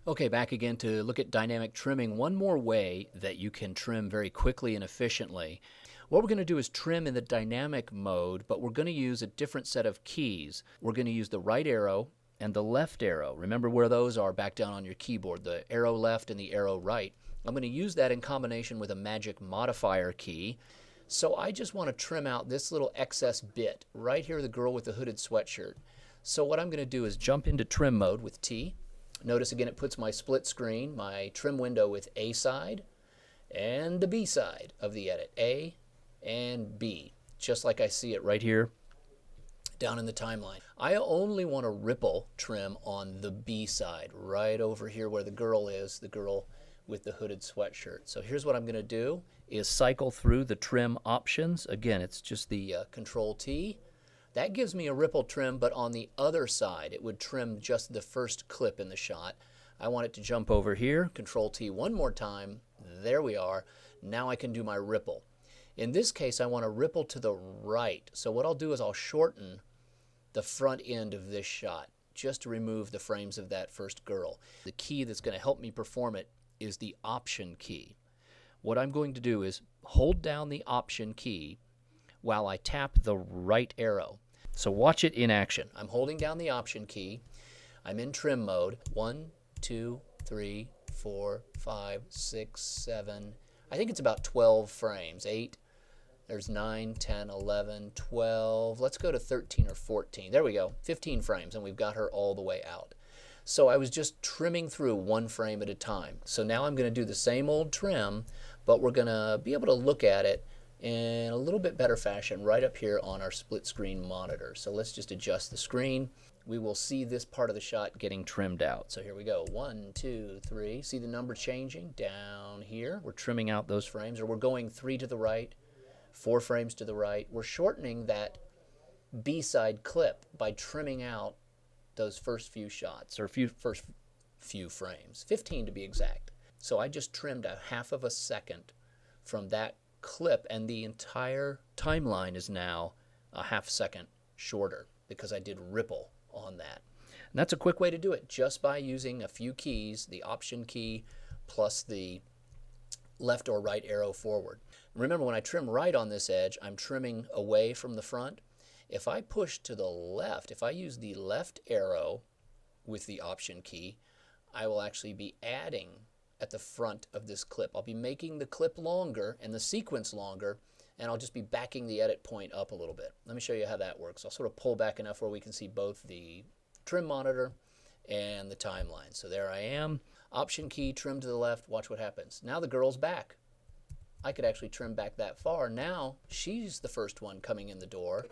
Okay, back again to look at dynamic trimming. One more way that you can trim very quickly and efficiently. What we're going to do is trim in the dynamic mode, but we're going to use a different set of keys. We're going to use the right arrow and the left arrow. Remember where those are back down on your keyboard, the arrow left and the arrow right. I'm going to use that in combination with a magic modifier key. So I just want to trim out this little excess bit right here, the girl with the hooded sweatshirt. So what I'm going to do is jump into trim mode with T. Notice again it puts my split screen, my trim window with A side and the B side of the edit, A and B, just like I see it right here down in the timeline. I only want to ripple trim on the B side, right over here where the girl is, the girl with the hooded sweatshirt. So here's what I'm going to do is cycle through the trim options. Again, it's just the Control T. That gives me a ripple trim, but on the other side, it would trim just the first clip in the shot. I want it to jump over here, Control T one more time. There we are. Now I can do my ripple. In this case, I want to ripple to the right. So what I'll do is I'll shorten the front end of this shot just to remove the frames of that first girl. The key that's going to help me perform it is the Option key. What I'm going to do is hold down the Option key while I tap the right arrow. So watch it in action. I'm holding down the Option key. I'm in trim mode. 1, 2, 3, 4, 5, 6, 7. I think it's about 12 frames. 8. There's 9, 10, 11, 12. Let's go to 13 or 14. There we go. 15 frames, and we've got her all the way out. So I was just trimming through one frame at a time. So now I'm going to do the same old trim, but we're going to be able to look at it in a little bit better fashion right up here on our split screen monitor. So let's just adjust the screen. We will see this part of the shot getting trimmed out. So here we go. 1, 2, 3. See the number changing down here? We're trimming out those frames, or we're going 3 to the right, 4 frames to the right. We're shortening that B-side clip by trimming out those first few shots, or first few frames, 15 to be exact. So I just trimmed a half of a second from that clip, and the entire timeline is now a half second shorter because I did ripple on that. And that's a quick way to do it, just by using a few keys, the Option key plus the left or right arrow forward. Remember, when I trim right on this edge, I'm trimming away from the front. If I push to the left, if I use the left arrow with the Option key, I will actually be adding at the front of this clip. I'll be making the clip longer and the sequence longer, and I'll just be backing the edit point up a little bit. Let me show you how that works. I'll sort of pull back enough where we can see both the trim monitor and the timeline. So there I am. Option key, trim to the left, watch what happens. Now the girl's back. I could actually trim back that far. Now she's the first one coming in the door.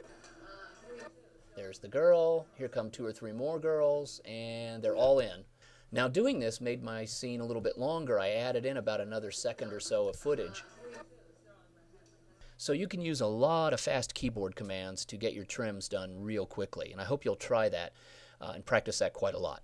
There's the girl. Here come 2 or 3 more girls, and they're all in. Now doing this made my scene a little bit longer. I added in about another second or so of footage. So you can use a lot of fast keyboard commands to get your trims done real quickly, and I hope you'll try that and practice that quite a lot.